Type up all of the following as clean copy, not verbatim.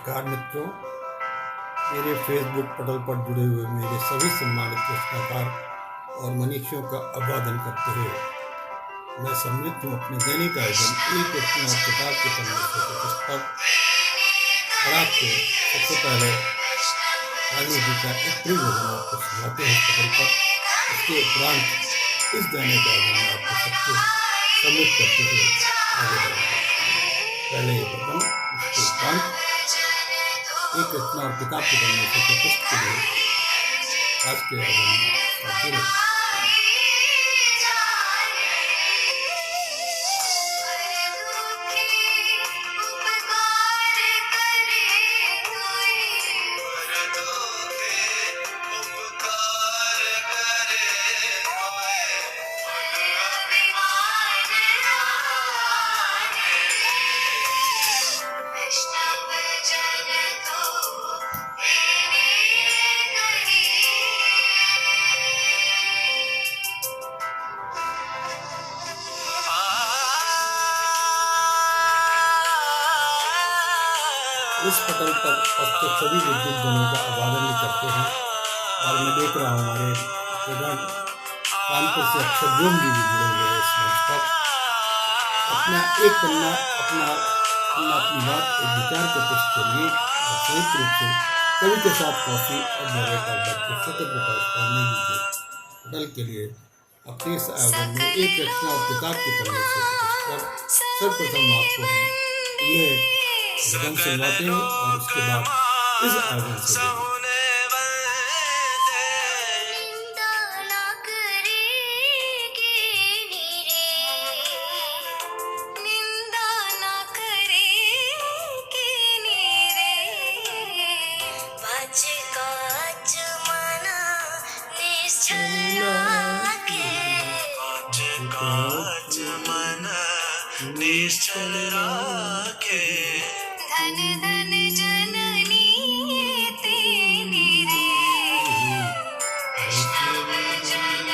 नमस्कार मित्रों, मेरे फेसबुक पटल पर जुड़े हुए मेरे सभी सम्मानित रचनाकार और मनीषियों का अभिवादन करते हुए मैं सम्मिलित हूँ अपने दैनिक आयोजन एक रचना और किताब के पन्ने से पुस्तक और आपको सबसे पहले गांधी जी का एक प्रिय भजन आपको सुनाते हैं पटल पर। उसके उपरांत इस दैनिक आयोजन में आपको सबको सम्मिलित करते हुए आगे बढ़ेंगे। पहले ये भजन, उसके उपरांत एक रचना और किताब के पन्ने से पुस्तक के लिए आज के आयोजन में आप जुड़े। इस पटल पर उपस्थित सभी विद्युत जनों का अभिवादन भी करते हैं और मैं देख रहा हूँ हमारे प्रधान कानपुर से अक्षरजोम जी भी जुड़े हुए हैं इस मंच पर। अपना एक पन्ना अपनी बात एक विचार के पुस्तक के लिए संयुक्त रूप से कवि के साथ कॉफी और डायरेक्टर डॉक्टर सत्यप्रकाश पांडे जी के पटल के लिए अपने इस आयोजन में एक रचना और किताब के पन्ने से पुस्तक सर्वप्रथम आपको हम यह भजन सुनवाते हैं और उसके बाद इस आयोजन से निश्चल राखे धन धन जननी तेरी रे वैष्णव जन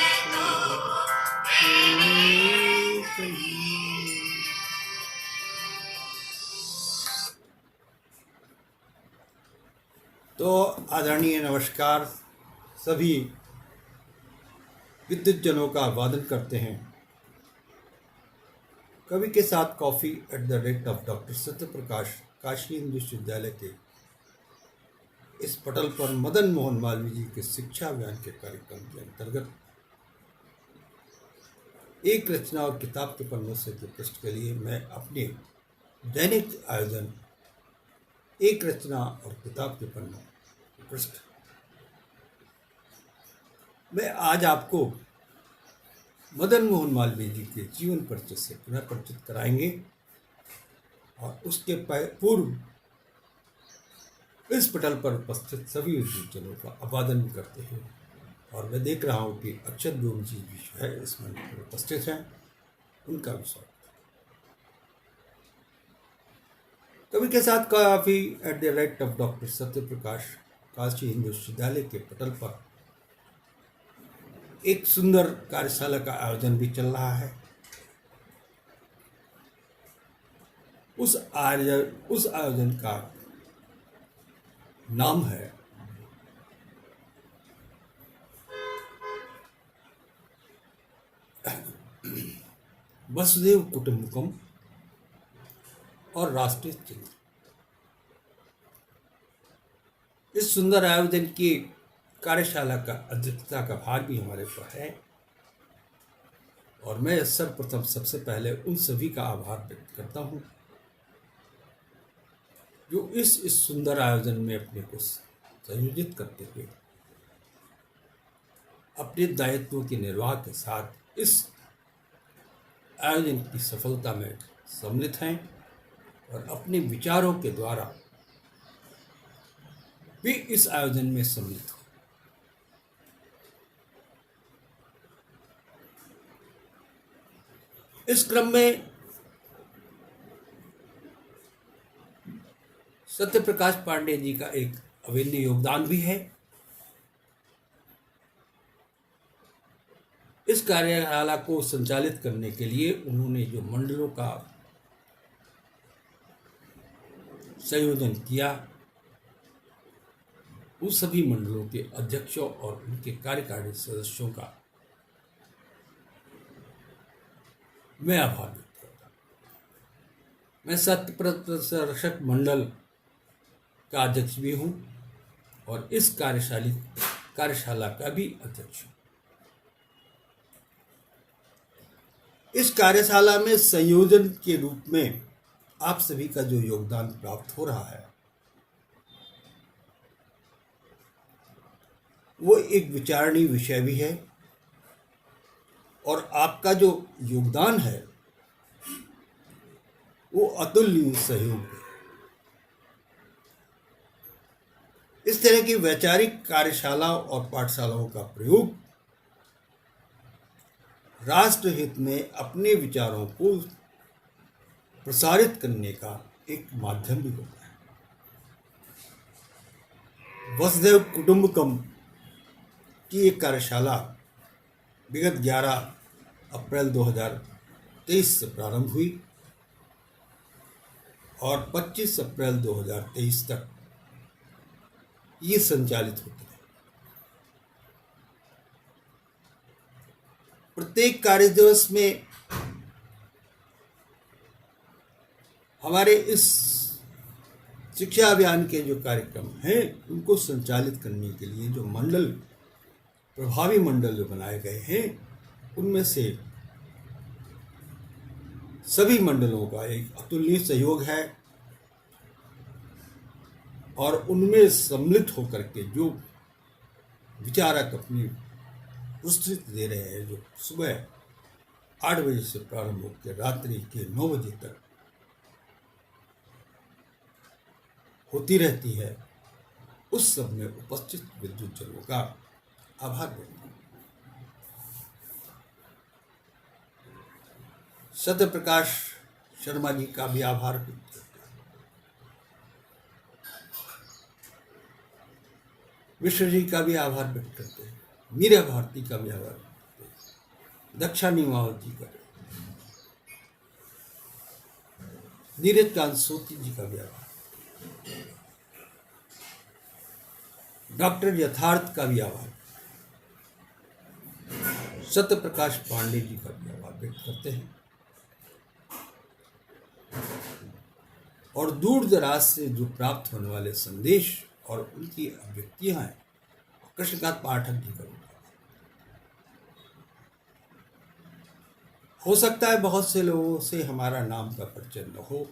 तो आदरणीय नमस्कार, सभी विद्युत जनों का अभिवादन करते हैं। कवि के साथ कॉफी @ डॉक्टर सत्यप्रकाश काशी हिंदू विश्वविद्यालय के इस पटल पर मदन मोहन मालवीय जी के शिक्षा अभियान के कार्यक्रम के अंतर्गत एक रचना और किताब के पन्नों से के पृष्ठ के लिए मैं अपने दैनिक आयोजन एक रचना और किताब के पन्नों के पृष्ठ मैं आज आपको मदन मोहन मालवीय जी के जीवन परिचय से पुनः परिचित कराएंगे और उसके पूर्व इस पटल पर उपस्थित सभी विद्युतजनों का अभिवादन करते हैं। और मैं देख रहा हूँ कि अक्षरजोम जी भी है इस मंच पर उपस्थित हैं, उनका भी स्वागत। कवि के साथ कॉफी @ डॉक्टर सत्यप्रकाश काशी हिंदू विश्वविद्यालय के पटल पर एक सुंदर कार्यशाला का आयोजन भी चल रहा है। उस आयोजन का नाम है वसुधैव कुटुंबकम और राष्ट्रीय चिन्ह। इस सुंदर आयोजन की कार्यशाला का अध्यक्षता का भार भी हमारे पर है और मैं सर्वप्रथम सबसे पहले उन सभी का आभार व्यक्त करता हूँ जो इस सुंदर आयोजन में अपने को संयोजित करते हुए अपने दायित्वों के निर्वाह के साथ इस आयोजन की सफलता में सम्मिलित हैं और अपने विचारों के द्वारा भी इस आयोजन में सम्मिलित हो। इस क्रम में सत्यप्रकाश पांडे जी का एक अभिन्न योगदान भी है। इस कार्यशाला को संचालित करने के लिए उन्होंने जो मंडलों का संयोजन किया उन सभी मंडलों के अध्यक्षों और उनके कार्यकारी सदस्यों का मैं आभार व्यक्त करता हूँ। मैं सत्य प्रदर्शक मंडल का अध्यक्ष भी हूँ और इस कार्यशाला का भी अध्यक्ष हूँ। इस कार्यशाला में संयोजन के रूप में आप सभी का जो योगदान प्राप्त हो रहा है वो एक विचारणीय विषय भी है और आपका जो योगदान है वो अतुलनीय सहयोग है। इस तरह की वैचारिक कार्यशालाओं और पाठशालाओं का प्रयोग राष्ट्र हित में अपने विचारों को प्रसारित करने का एक माध्यम भी होता है। वसुधैव कुटुंबकम की एक कार्यशाला विगत 11 अप्रैल 2023 से प्रारंभ हुई और 25 अप्रैल 2023 तक ये संचालित होती है। प्रत्येक कार्य दिवस में हमारे इस शिक्षा अभियान के जो कार्यक्रम हैं उनको संचालित करने के लिए जो मंडल प्रभावी मंडल जो बनाए गए हैं उनमें से सभी मंडलों का एक अतुलनीय सहयोग है और उनमें सम्मिलित होकर के जो विचारक अपनी प्रस्तुति दे रहे हैं जो सुबह 8 बजे से प्रारंभ होकर रात्रि के 9 बजे तक होती रहती है, उस सब में उपस्थित विद्युतजनों का आभार व्यक्त करता हूं। सत्यप्रकाश शर्मा जी का भी आभार व्यक्त करता हूं। मिश्र जी का भी आभार व्यक्त करते हैं। मीरा भारती का भी आभार व्यक्त करते हैं। दक्षा निमावत जी का, नीरज कांत सोती जी का भी आभार, डॉक्टर यथार्थ का भी आभार, सत्य प्रकाश पांडे जी का भी आभार व्यक्त करते हैं और दूर दराज से जो प्राप्त होने वाले संदेश और उनकी अभिव्यक्तियां हैं, कृष्णकांत पाठक जी का भी। हो सकता है बहुत से लोगों से हमारा नाम का परिचय न हो,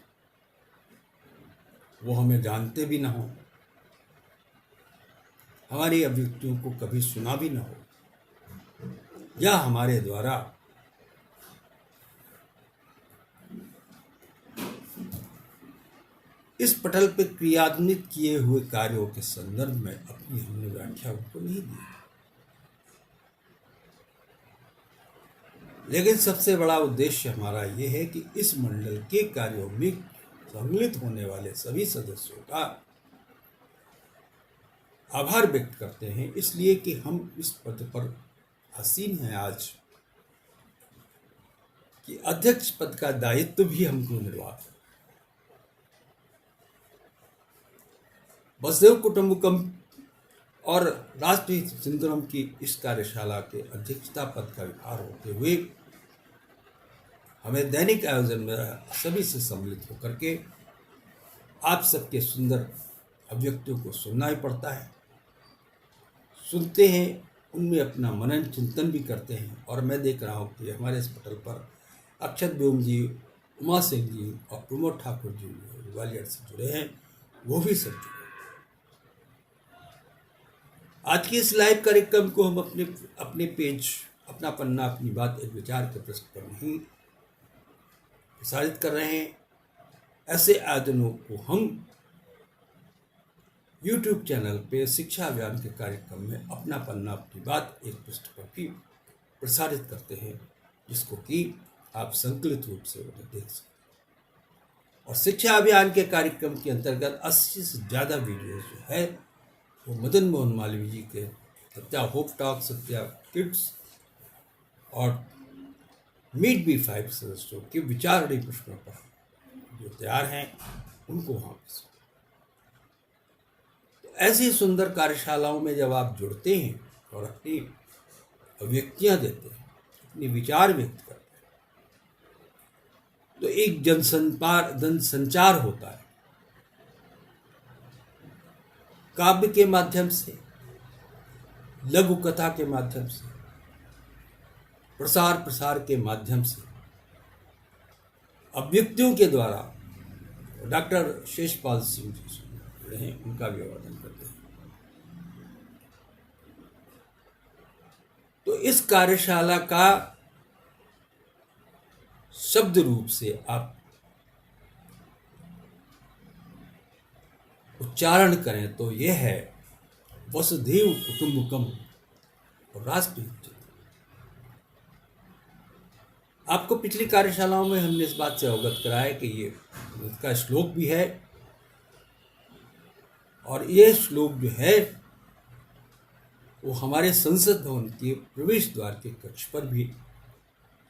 वो हमें जानते भी ना हो, हमारी अभिव्यक्तियों को कभी सुना भी ना हो, या हमारे द्वारा इस पटल पर क्रियान्वित किए हुए कार्यों के संदर्भ में अपनी हमने व्याख्या उनको नहीं दी। लेकिन सबसे बड़ा उद्देश्य हमारा ये है कि इस मंडल के कार्यों में सम्मिलित होने वाले सभी सदस्यों का आभार व्यक्त करते हैं, इसलिए कि हम इस पद पर आसीन हैं आज कि अध्यक्ष पद का दायित्व भी हमको निर्वाह है। वसुधैव कुटुंबकम और राष्ट्रीय चिंतनम की इस कार्यशाला के अध्यक्षता पद का विभार होते हुए हमें दैनिक आयोजन में सभी से सम्मिलित होकर के आप सबके सुंदर अभिव्यक्तियों को सुनना ही पड़ता है। सुनते हैं, उनमें अपना मनन चिंतन भी करते हैं और मैं देख रहा हूँ कि हमारे इस पटल पर अक्षत व्योम जी, उमा सिंह जी और प्रमोद ठाकुर जी ग्वालियर से जुड़े हैं, वो भी सब जुड़े। आज के इस लाइव कार्यक्रम को हम अपने पेज, अपना पन्ना, अपनी बात एक विचार के पृष्ठ पर नहीं प्रसारित कर रहे हैं। ऐसे आयोजनों को हम YouTube चैनल पे शिक्षा अभियान के कार्यक्रम में अपना पन्ना, अपनी बात एक पृष्ठ पर भी प्रसारित करते हैं, जिसको कि आप संकलित रूप से उन्हें देख सकते हैं। और शिक्षा अभियान के कार्यक्रम के अंतर्गत 80 से ज़्यादा वीडियो जो है वो मदन मोहन मालवीय जी के Satya hope talk, Satya kids और मीट बी 5 सदस्यों के विचारणीय प्रश्नों पर जो तैयार हैं उनको वहाँ तो ऐसी सुंदर कार्यशालाओं में जब आप जुड़ते हैं और अपनी अभिव्यक्तियां देते हैं, अपने विचार व्यक्त करते हैं, तो एक जनसंचार होता है। काव्य के माध्यम से, लघु कथा के माध्यम से, प्रसार के माध्यम से, अभिव्यक्तियों के द्वारा डॉक्टर शेषपाल सिंह जी रहे, उनका भी अभिवादन करते हैं। तो इस कार्यशाला का शब्द रूप से आप उच्चारण करें तो यह है वसुधैव कुटुंबकम और राष्ट्रहित। आपको पिछली कार्यशालाओं में हमने इस बात से अवगत कराया कि ये इसका श्लोक भी है, और ये श्लोक जो है वो हमारे संसद भवन के प्रवेश द्वार के कक्ष पर भी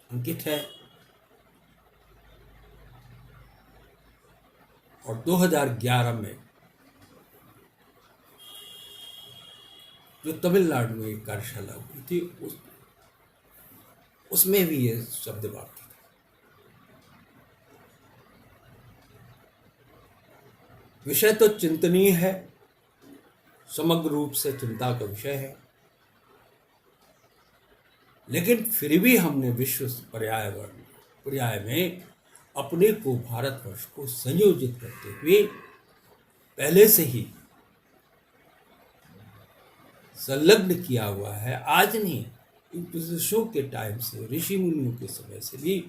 अंकित है। और 2011 में जो तमिलनाडु में एक कार्यशाला हुई थी, उसमें भी ये शब्द वाक्य था। विषय तो चिंतनीय है, समग्र रूप से चिंता का विषय है, लेकिन फिर भी हमने विश्व पर्याय में अपने को, भारतवर्ष को संयोजित करते हुए पहले से ही संलग्न किया हुआ है। आज नहीं, इन पुरुषों के टाइम से, ऋषि मुनियों के समय से भी,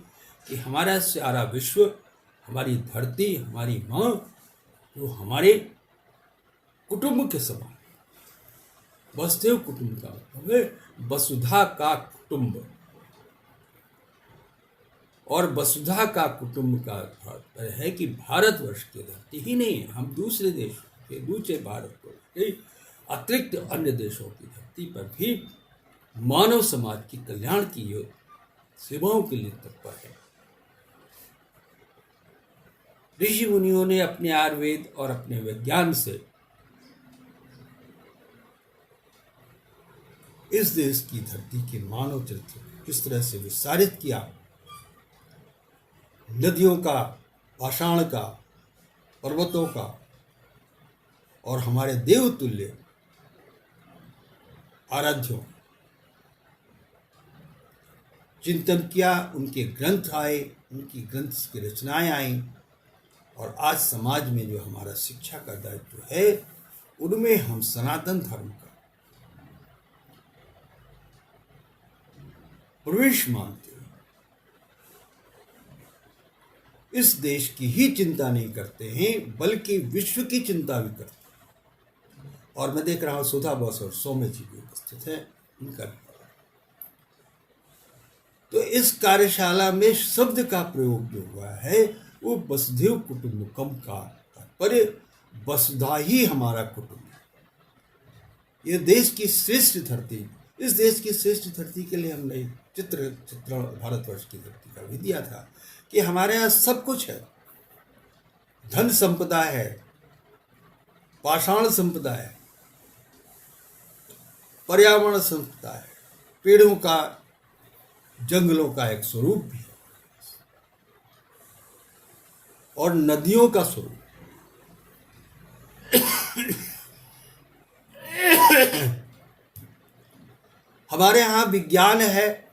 कि हमारा सारा विश्व, हमारी धरती, हमारी माँ, वो हमारे कुटुंब के समान। वसुधैव कुटुंब का मतलब है वसुधा का कुटुंब, और वसुधा का कुटुंब का अर्थ है कि भारतवर्ष की धरती ही नहीं है, हम दूसरे देशों के, दूसरे भारतवर्ष के अतिरिक्त अन्य देशों की धरती पर भी मानव समाज की कल्याण की सेवाओं के लिए तत्पर है। ऋषि मुनियों ने अपने आयुर्वेद और अपने विज्ञान से इस देश की धरती के मानव चरित्र किस तरह से विस्तारित किया, नदियों का, पाषाण का, पर्वतों का, और हमारे देवतुल्य आराध्यों चिंतन किया, उनके ग्रंथ आए, उनकी ग्रंथ की रचनाएं आई, और आज समाज में जो हमारा शिक्षा का दायित्व है, उनमें हम सनातन धर्म का प्रवेश मानते हैं। इस देश की ही चिंता नहीं करते हैं, बल्कि विश्व की चिंता भी करते हैं। और मैं देख रहा हूं सुधा बोस और सौम्य जी भी उपस्थित हैं, उनका भी। तो इस कार्यशाला में शब्द का प्रयोग जो हुआ है वो वसुधैव कुटुंबकम का तात्पर्य वसुधा ही हमारा कुटुंब है। ये देश की श्रेष्ठ धरती, इस देश की श्रेष्ठ धरती के लिए हमने चित्रण भारतवर्ष की धरती का भी दिया था कि हमारे यहाँ सब कुछ है। धन संपदा है, पाषाण संपदा है, पर्यावरण संपदा है, पेड़ों का, जंगलों का एक स्वरूप भी है, और नदियों का स्वरूप। हमारे यहाँ विज्ञान है,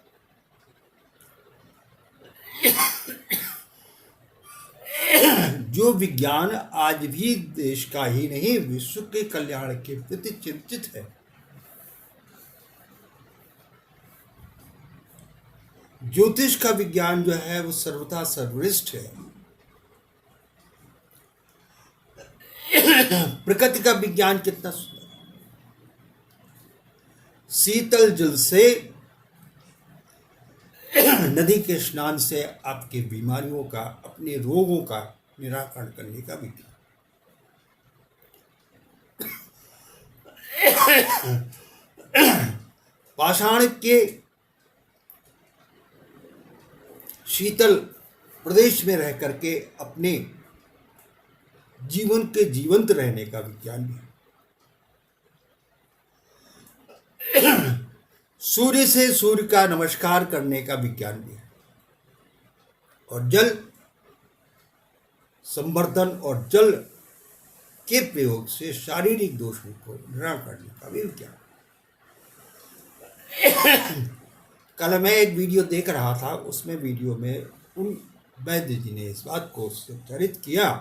जो विज्ञान आज भी देश का ही नहीं, विश्व के कल्याण के प्रति चिंतित है। ज्योतिष का विज्ञान जो है वो सर्वथा सर्वश्रेष्ठ है। प्रकृति का विज्ञान कितना सुंदर, शीतल जल से, नदी के स्नान से आपके बीमारियों का, अपने रोगों का निराकरण करने का विज्ञान। पाषाण के शीतल प्रदेश में रह करके अपने जीवन के जीवंत रहने का विज्ञान भी है। सूर्य से सूर्य का नमस्कार करने का विज्ञान भी है, और जल संवर्धन और जल के प्रयोग से शारीरिक दोषों को निवारण करने का भी विज्ञान। कल मैं एक वीडियो देख रहा था, उसमें वीडियो में उन वैद्य जी ने इस बात को संचारित किया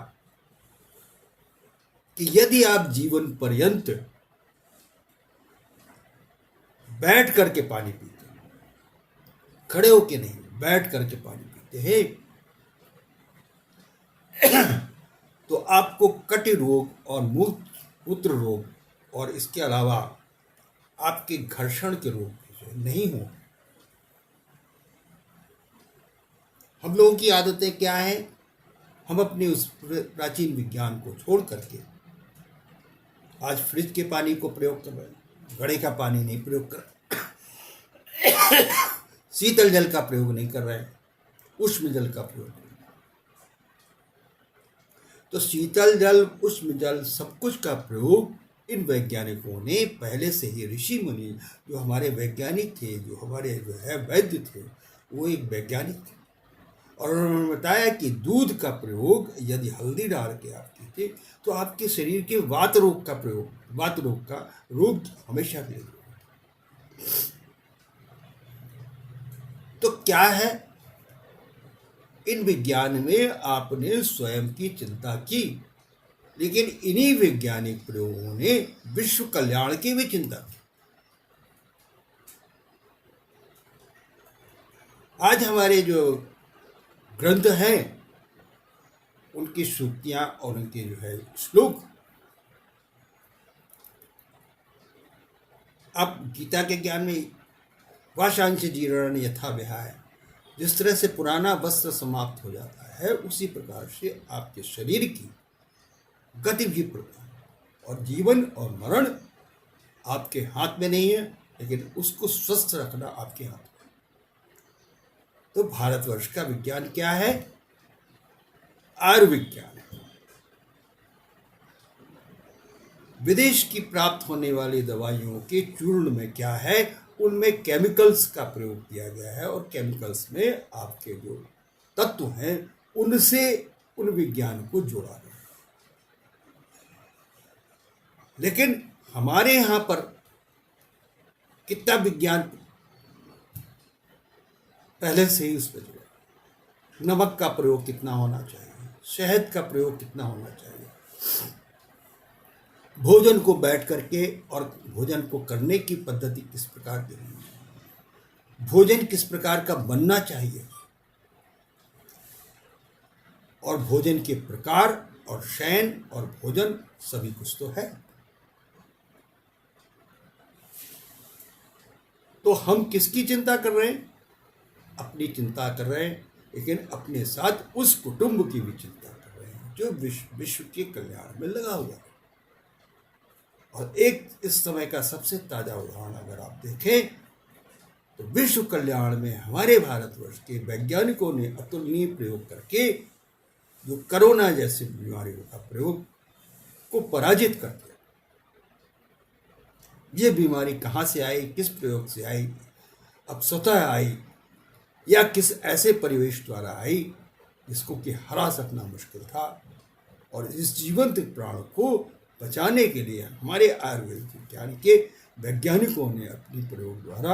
कि यदि आप जीवन पर्यंत बैठ करके पानी पीते हैं, खड़े होके नहीं, बैठ करके पानी पीते हैं, तो आपको कटी रोग और मूत्र रोग और इसके अलावा आपके घर्षण के रोग नहीं हो। हम लोगों की आदतें क्या हैं? हम अपने उस प्राचीन विज्ञान को छोड़ करके आज फ्रिज के पानी को प्रयोग कर रहे हैं, घड़े का पानी नहीं प्रयोग कर रहे, शीतल जल का प्रयोग नहीं कर रहे हैं, उष्ण जल का प्रयोग। तो शीतल जल, उष्ण जल, सब कुछ का प्रयोग इन वैज्ञानिकों ने पहले से ही, ऋषि मुनि जो हमारे वैज्ञानिक थे, जो हमारे जो है वैद्य थे, वो एक वैज्ञानिक थे, और उन्होंने बताया कि दूध का प्रयोग यदि हल्दी डाल के आप कीजिए तो आपके शरीर के वात रोग का प्रयोग, वात रोग का रोग हमेशा के लिए। तो क्या है इन विज्ञान में आपने स्वयं की चिंता की, लेकिन इन्हीं वैज्ञानिक प्रयोगों ने विश्व कल्याण की भी चिंता की। आज हमारे जो ग्रंथ हैं उनकी सूक्तियां और उनके जो है श्लोक, अब गीता के ज्ञान में वाशांश जीर्ण यथा विहाय, जिस तरह से पुराना वस्त्र समाप्त हो जाता है, उसी प्रकार से आपके शरीर की गति भी प्रदान, और जीवन और मरण आपके हाथ में नहीं है, लेकिन उसको स्वस्थ रखना आपके हाथ में। तो भारतवर्ष का विज्ञान क्या है? आयुर्विज्ञान है। विदेश की प्राप्त होने वाली दवाइयों के चूर्ण में क्या है? उनमें केमिकल्स का प्रयोग किया गया है, और केमिकल्स में आपके जो तत्व हैं उनसे उन विज्ञान को जोड़ा गया है। लेकिन हमारे यहाँ पर कितना विज्ञान पहले से ही उस पर जोड़ा। नमक का प्रयोग कितना होना चाहिए, शहद का प्रयोग कितना होना चाहिए, भोजन को बैठ करके और भोजन को करने की पद्धति किस प्रकार की होनी चाहिए, भोजन किस प्रकार का बनना चाहिए, और भोजन के प्रकार और शयन और भोजन सभी कुछ तो है। तो हम किसकी चिंता कर रहे हैं? अपनी चिंता कर रहे हैं, लेकिन अपने साथ उस कुटुंब की भी चिंता कर रहे हैं जो विश्व के कल्याण में लगा हुआ है। और एक इस समय का सबसे ताजा उदाहरण अगर आप देखें तो विश्व कल्याण में हमारे भारतवर्ष के वैज्ञानिकों ने अतुलनीय प्रयोग करके जो कोरोना जैसी बीमारियों का प्रयोग को पराजित कर दिया। ये बीमारी कहाँ से आई, किस प्रयोग से आई, अब स्वतः आई या किस ऐसे परिवेश द्वारा आई जिसको कि हरा सकना मुश्किल था, और इस जीवंत प्राण को बचाने के लिए हमारे आयुर्वेद विज्ञान के वैज्ञानिकों ने अपनी प्रयोग द्वारा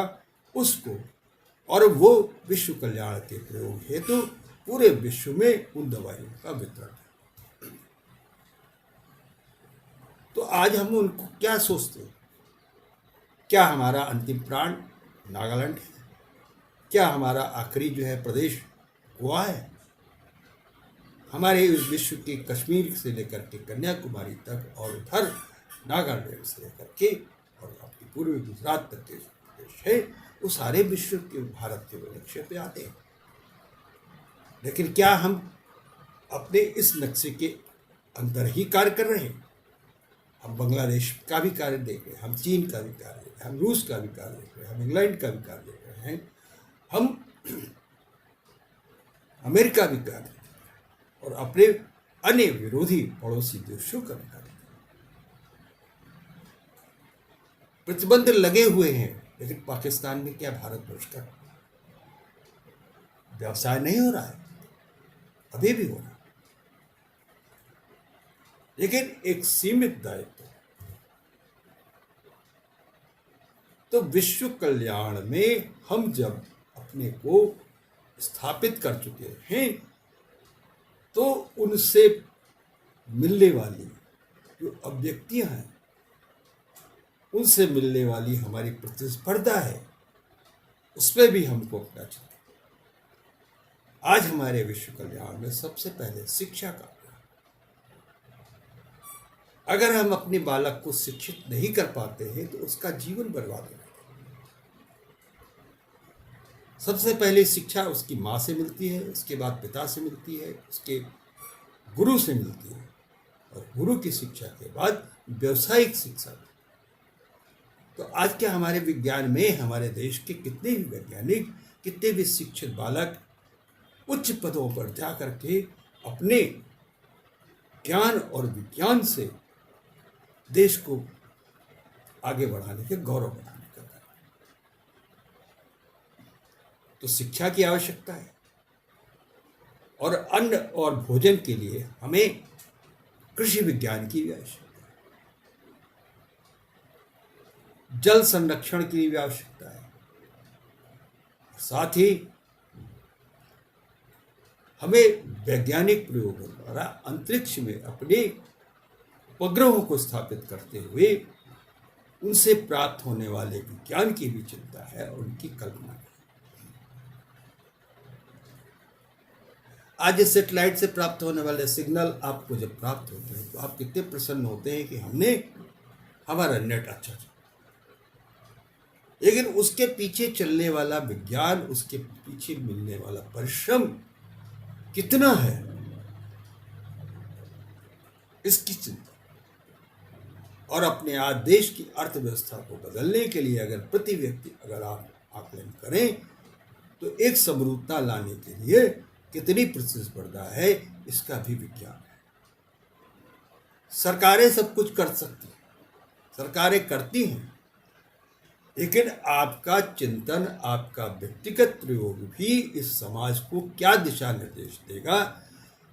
उसको, और वो विश्व कल्याण के प्रयोग हेतु पूरे विश्व में उन दवाइयों का वितरण है। तो आज हम उनको क्या सोचते हैं? क्या हमारा अंतिम प्राण नागालैंड है? क्या हमारा आखिरी जो है प्रदेश गोवा है? हमारे इस विश्व के कश्मीर से लेकर के कन्याकुमारी तक, और उधर नागालैंड से लेकर के और आपकी पूर्वी गुजरात तक के प्रदेश है, वो सारे विश्व के भारत के नक्शे पे आते हैं। लेकिन क्या हम अपने इस नक्शे के अंदर ही कार्य कर रहे हैं? हम बांग्लादेश का भी कार्य देख रहे हैं, हम चीन का भी कार्य देख रहे हैं, हम रूस का भी कार्य देख रहे हैं, हम इंग्लैंड का भी कार्य देख रहे हैं, हम अमेरिका भी कार्य देख रहे हैं, और अपने अन्य विरोधी पड़ोसी देशों का भी कार्य। प्रतिबंध लगे हुए हैं, लेकिन पाकिस्तान में क्या भारतवर्ष का व्यवसाय नहीं हो रहा है? अभी भी हो रहा है, लेकिन एक सीमित दायित्व। तो विश्व कल्याण में हम जब अपने को स्थापित कर चुके हैं, तो उनसे मिलने वाली जो अभिव्यक्तियां हैं, उनसे मिलने वाली हमारी प्रतिस्पर्धा है, उसमें भी हमको अपना चाहिए। आज हमारे विश्व कल्याण में सबसे पहले शिक्षा का, अगर हम अपने बालक को शिक्षित नहीं कर पाते हैं तो उसका जीवन बर्बाद हो जाता है। सबसे पहले शिक्षा उसकी माँ से मिलती है, उसके बाद पिता से मिलती है, उसके गुरु से मिलती है, और गुरु की शिक्षा के बाद व्यवसायिक शिक्षा। तो आज के हमारे विज्ञान में हमारे देश के कितने भी वैज्ञानिक, कितने भी शिक्षित बालक उच्च पदों पर जाकर के अपने ज्ञान और विज्ञान से देश को आगे बढ़ाने के, गौरव बढ़ाने का कार्य। तो शिक्षा की आवश्यकता है, और अन्न और भोजन के लिए हमें कृषि विज्ञान की भी आवश्यकता है, जल संरक्षण की भी आवश्यकता है, साथ ही हमें वैज्ञानिक प्रयोगों द्वारा अंतरिक्ष में अपने उपग्रहों को स्थापित करते हुए उनसे प्राप्त होने वाले विज्ञान की भी चिंता है और उनकी कल्पना है। आज इस सेटेलाइट से प्राप्त होने वाले सिग्नल आपको जब प्राप्त होते हैं तो आप कितने प्रसन्न होते हैं कि हमारा नेट अच्छा चला। लेकिन उसके पीछे चलने वाला विज्ञान, उसके पीछे मिलने वाला परिश्रम कितना है, इसकी चिंता। और अपने आज देश की अर्थव्यवस्था को बदलने के लिए अगर प्रति व्यक्ति अगर आप आकलन करें तो एक समरूपता लाने के लिए कितनी प्रतिस्पर्धा है, इसका भी विज्ञान है। सरकारें सब कुछ कर सकती हैं, सरकारें करती हैं, लेकिन आपका चिंतन, आपका व्यक्तिगत प्रयोग भी इस समाज को क्या दिशा निर्देश देगा,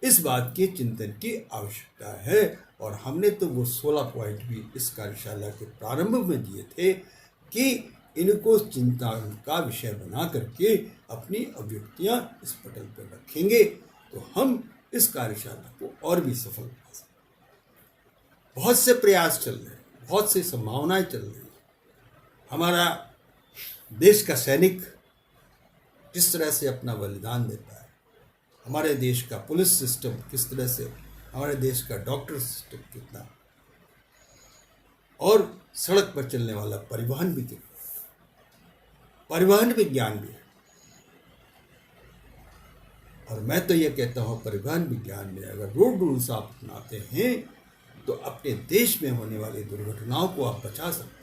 इस बात के चिंतन की आवश्यकता है। और हमने तो वो 16 पॉइंट भी इस कार्यशाला के प्रारंभ में दिए थे कि इनको चिंता का विषय बना करके अपनी अभिव्यक्तियां इस पटल पर रखेंगे तो हम इस कार्यशाला को और भी सफल बना सकते। बहुत से प्रयास चल रहे हैं, बहुत सी संभावनाएं चल रही हैं। हमारा देश का सैनिक किस तरह से अपना बलिदान देता है, हमारे देश का पुलिस सिस्टम किस तरह से, हमारे देश का डॉक्टर सिस्टम कितना, और सड़क पर चलने वाला परिवहन भी कितना, परिवहन विज्ञान भी है। और मैं तो ये कहता हूँ परिवहन विज्ञान में अगर रोड रूल्स आप अपनाते हैं तो अपने देश में होने वाली दुर्घटनाओं को आप बचा सकते हैं।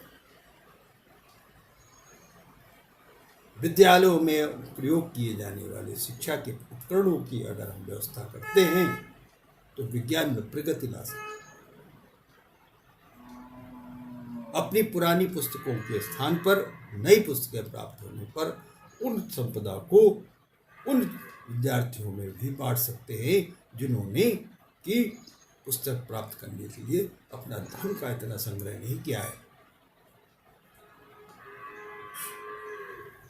विद्यालयों में प्रयोग किए जाने वाले शिक्षा के उपकरणों की अगर हम व्यवस्था करते हैं तो विज्ञान में प्रगति ला सकते हैं। अपनी पुरानी पुस्तकों के स्थान पर नई पुस्तकें प्राप्त होने पर उन संपदा को उन विद्यार्थियों में भी बांट सकते हैं जिन्होंने कि पुस्तक प्राप्त करने के लिए अपना धन का इतना संग्रह नहीं किया है।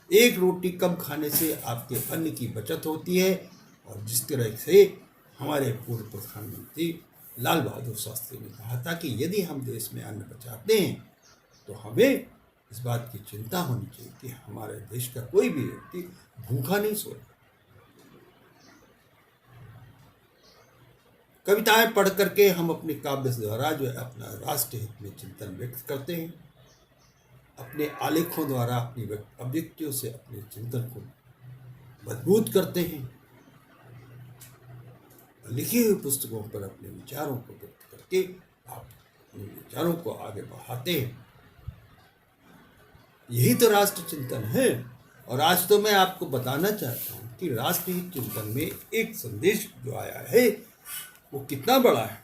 एक रोटी कम खाने से आपके अन्न की बचत होती है, और जिस तरह से हमारे पूर्व प्रधानमंत्री लाल बहादुर शास्त्री ने कहा था कि यदि हम देश में अन्न बचाते हैं तो हमें इस बात की चिंता होनी चाहिए कि हमारे देश का कोई भी व्यक्ति भूखा नहीं सोए। कविताएं पढ़ करके हम अपने काव्य द्वारा जो है अपना राष्ट्र हित में चिंतन व्यक्त करते हैं, अपने आलेखों द्वारा अपनी अभिव्यक्तियों से अपने चिंतन को मजबूत करते हैं, लिखी हुई पुस्तकों पर अपने विचारों को व्यक्त करके आप अपने विचारों को आगे बढ़ाते हैं। यही तो राष्ट्र चिंतन है। और आज तो मैं आपको बताना चाहता हूँ कि राष्ट्रीय चिंतन में एक संदेश जो आया है वो कितना बड़ा है,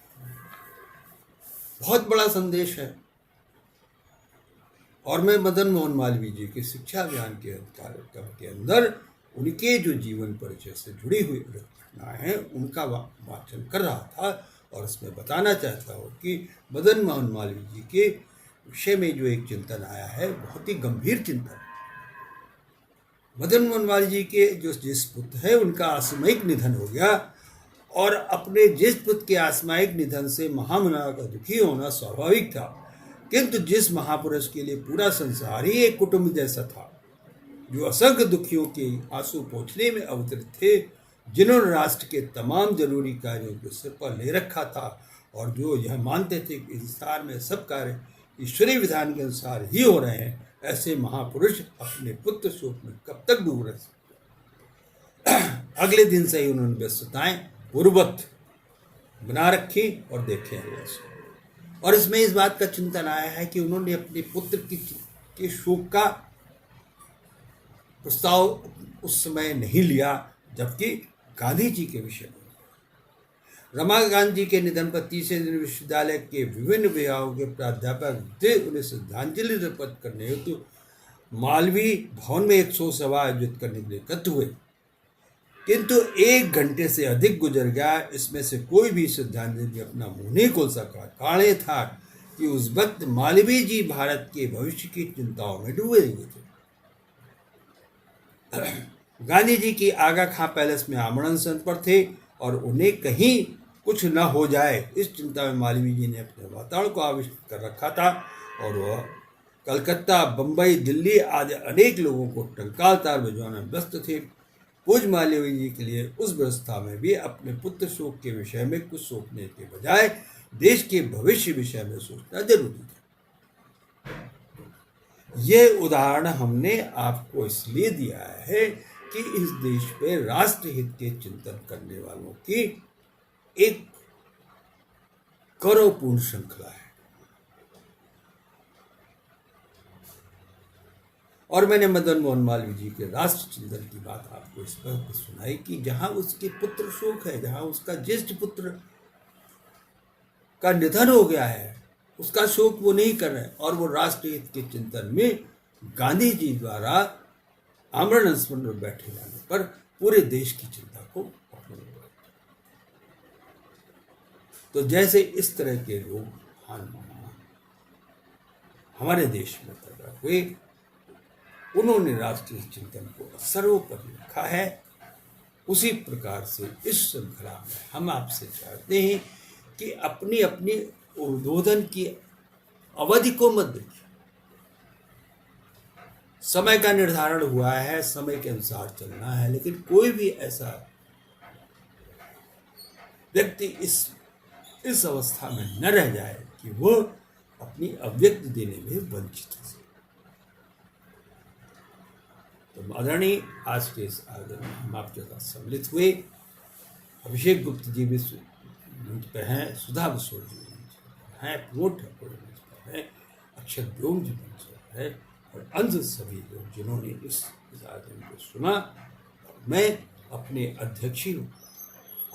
बहुत बड़ा संदेश है। और मैं मदन मोहन मालवीय जी के शिक्षा अभियान के कार्यक्रम के अंदर उनके जो जीवन परिचय से जुड़ी हुई घटनाएं हैं उनका वाचन कर रहा था और इसमें बताना चाहता हूँ कि मदन मोहन मालवीय जी के विषय में जो एक चिंतन आया है बहुत ही गंभीर चिंतन। मदन मोहन मालवीय जी के जो ज्येष्ठ पुत्र है उनका असामयिक निधन हो गया और अपने ज्येष्ठ पुत्र के असामयिक निधन से महामना का दुखी होना स्वाभाविक था, किंतु जिस महापुरुष के लिए पूरा संसार ही एक कुटुंब जैसा था, जो असंख्य दुखियों के आंसू पोंछने में अवतरित थे, जिन्होंने राष्ट्र के तमाम जरूरी कार्यों को सिर पर ले रखा था और जो यह मानते थे कि संसार में सब कार्य ईश्वरीय विधान के अनुसार ही हो रहे हैं, ऐसे महापुरुष अपने पुत्र शोक में कब तक डूब रह सकते। अगले दिन से ही उन्होंने व्यस्तताएं पूर्ववत बना रखी और देखे और इसमें इस बात का चिंतन आया है कि उन्होंने अपने पुत्र के शोक का प्रस्ताव उस समय नहीं लिया, जबकि गांधी जी के विषय में रमा गांधी के निधन पर तीसरे दिन विश्वविद्यालय के विभिन्न विभागों के प्राध्यापक थे उन्हें श्रद्धांजलि अर्पित करने हेतु मालवीय भवन में एक शोक सभा आयोजित करने के लिए एकत्र हुए, किंतु 1 घंटे से अधिक गुजर गया, इसमें से कोई भी श्रद्धांजलि अपना मुंह नहीं खोल सका। कारण यह था कि उस वक्त मालवीय जी भारत के भविष्य की चिंताओं में डूबे हुए थे। गांधी जी की आगा खां पैलेस में आमरण अनशन पर थे और उन्हें कहीं कुछ न हो जाए इस चिंता में मालवीय जी ने अपने वातावरण को आविष्ट कर रखा था और वह कलकत्ता, बंबई, दिल्ली आदि अनेक लोगों को टंकार तार भिजवाने में व्यस्त थे। पूज्य मालवीय जी के लिए उस व्यवस्था में भी अपने पुत्र शोक के विषय में कुछ सोचने के बजाय देश के भविष्य विषय में सोचना जरूरी था। यह उदाहरण हमने आपको इसलिए दिया है कि इस देश में राष्ट्रहित के चिंतन करने वालों की एक गौरवपूर्ण श्रृंखला है। और मैंने मदन मोहन मालवीय जी के राष्ट्र चिंतन की बात आपको इस पर सुनाई कि जहां उसके पुत्र शोक है, जहां उसका ज्येष्ठ पुत्र का निधन हो गया है, उसका शोक वो नहीं कर रहे और वो राष्ट्रहित के चिंतन में गांधी जी द्वारा आमरण अनशन में बैठे जाने पर पूरे देश की चिंता को अपने में। तो जैसे इस तरह के लोग हमारे देश में पैदा हुए, उन्होंने राष्ट्रीय चिंतन को सर्वोपरि रखा है, उसी प्रकार से इस श्रृंखला में हम आपसे चाहते हैं कि अपनी अपनी उद्बोधन की अवधि को मत देखिए। समय का निर्धारण हुआ है, समय के अनुसार चलना है, लेकिन कोई भी ऐसा व्यक्ति इस अवस्था में न रह जाए कि वो अपनी अभिव्यक्ति देने में वंचित हो। तो आदरणीय, आज के इस आयोजन में हम आपके साथ सम्मिलित हुए। अभिषेक गुप्त जी भी मंच पर हैं, सुधा बसोर जी मंच पर हैं, प्रमोद ठाकुर मंच पर हैं, अक्षर व्योम जी मंच पर है और अन्य सभी लोग जिन्होंने इस आयोजन को सुना। मैं अपने अध्यक्षी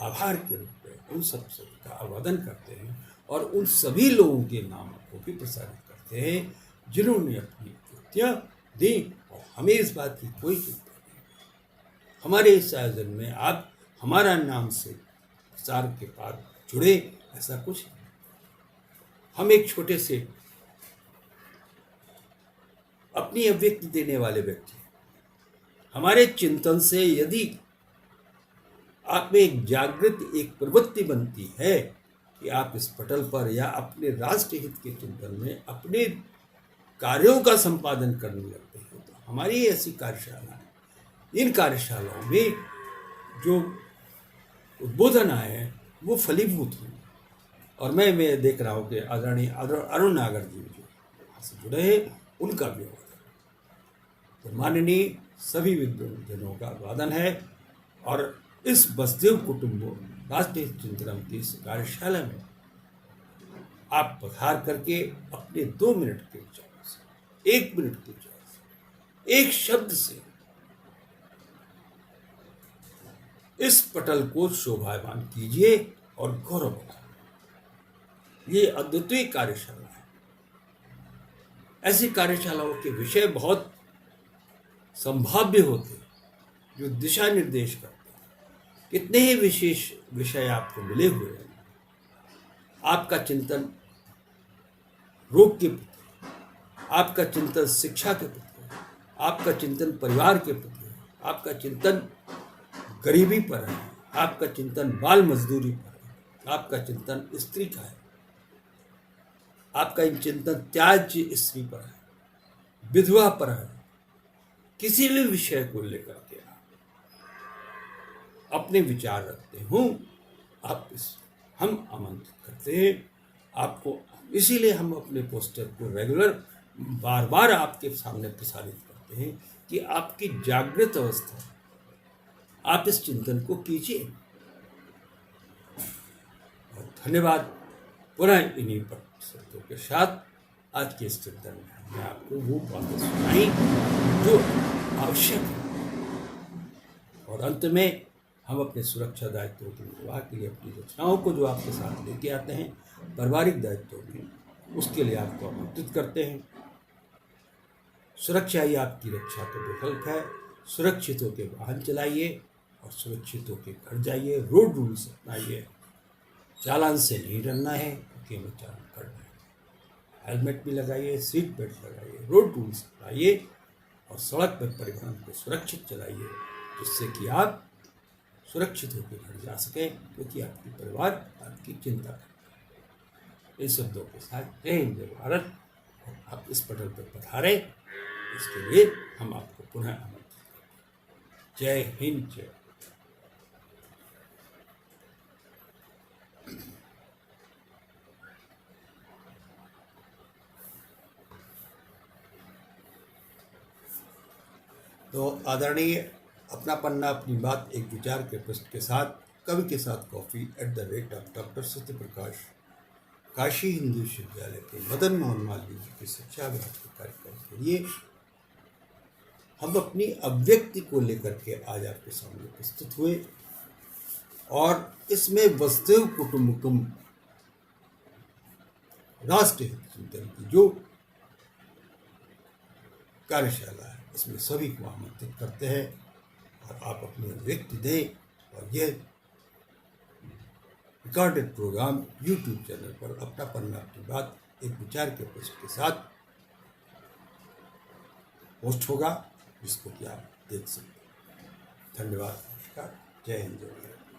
आभार के रूप में उन सब का अभिवादन करते हैं और उन सभी लोगों के नामों को भी प्रसारित करते हैं जिन्होंने अपनी कृतियाँ दी और हमें इस बात की कोई चिंता नहीं। हमारे इस आयोजन में आप हमारा नाम से प्रचार के बाद जुड़े, ऐसा कुछ नहीं। हम एक छोटे से अपनी अभिव्यक्ति देने वाले व्यक्ति, हमारे चिंतन से यदि आप में एक जागृत एक प्रवृत्ति बनती है कि आप इस पटल पर या अपने राष्ट्र हित के चिंतन में अपने कार्यों का संपादन करने लगते हैं, तो हमारी ऐसी कार्यशाला है, इन कार्यशालाओं में जो उद्बोधन आए हैं वो फलीभूत हैं। और मैं देख रहा हूँ कि आदरणीय अरुण नागर जी जो यहाँ से जुड़े हैं, उनका भी अभिवादन। तो माननीय सभी विद्वानजनों का अभिवादन है और इस वसुदेव कुटुंबो राष्ट्रीय चिंतन की इस कार्यशाला में आप पधार करके अपने 2 मिनट के विचार से, 1 मिनट के विचार से, एक शब्द से इस पटल को शोभायमान कीजिए और गौरव बढ़ाइए। ये अद्वितीय कार्यशाला है। ऐसी कार्यशालाओं के विषय बहुत संभाव्य होते हैं जो दिशा निर्देश करते हैं। कितने ही विशेष विषय आपको मिले हुए हैं। आपका चिंतन रोग के प्रति, आपका चिंतन शिक्षा के प्रति, आपका चिंतन परिवार के प्रति, आपका चिंतन गरीबी पर है, आपका चिंतन बाल मजदूरी पर है, आपका चिंतन स्त्री का है, आपका चिंतन त्याज्य स्त्री पर है, विधवा पर है। किसी भी विषय को लेकर के आप अपने विचार रखते हो, हम आमंत्रित करते हैं आपको। इसीलिए हम अपने पोस्टर को रेगुलर बार बार आपके सामने प्रसारित करते हैं कि आपकी जागृत अवस्था, आप इस चिंतन को कीजिए। और धन्यवाद। पुनः इन्हीं शब्दों के साथ आज के इस चिंतन में हमने आपको वो बातें सुनाई जो आवश्यक है। और अंत में हम अपने सुरक्षा दायित्वों के निर्वाह के लिए अपनी रचनाओं को जो आपके साथ लेके आते हैं पारिवारिक दायित्वों में, उसके लिए आपको आमंत्रित करते हैं। सुरक्षा ही आपकी रक्षा का विकल्प है। सुरक्षित होकर वाहन चलाइए और सुरक्षित होकर घर जाइए। Road rules अपनाइए। चालान से नहीं डरना है क्योंकि हमें चालान करना है। हेलमेट भी लगाइए, सीट बेल्ट लगाइए, रोड रूल्स अपनाइए और सड़क पर परिवहन को सुरक्षित चलाइए, जिससे कि आप सुरक्षित होकर घर जा सकें, क्योंकि आपकी परिवार आपकी चिंता करता है। इन शब्दों के साथ जय हिंद, जय भारत। और आप इस पटल पर पधारें, इसके लिए हम आपको पुनः आमंत्रित करते हैं। जय हिंद, जय। तो आदरणीय अपना पन्ना अपनी बात एक विचार के प्रश्न के साथ कवि के साथ कॉफ़ी @डॉक्टर सत्य प्रकाश काशी हिंदू विश्वविद्यालय के मदन मोहन मालवीय जी के शिक्षा विभाग के कार्यक्रम के लिए हम अपनी अभिव्यक्ति को लेकर के आज आपके सामने प्रस्तुत हुए। और इसमें वसुधैव कुटुंबकम राष्ट्र हित चिंतन की जो कार्यशाला है, इसमें सभी को आमंत्रित करते हैं और आप अपनी अभिव्यक्ति दें। और यह रिकॉर्डेड प्रोग्राम यूट्यूब चैनल पर अपना पन्ना अपनी बात एक विचार के प्रश्न के साथ पोस्ट होगा, जिसको कि आप देख सकते हैं। धन्यवाद। नमस्कार। जय हिंद, जय भारत।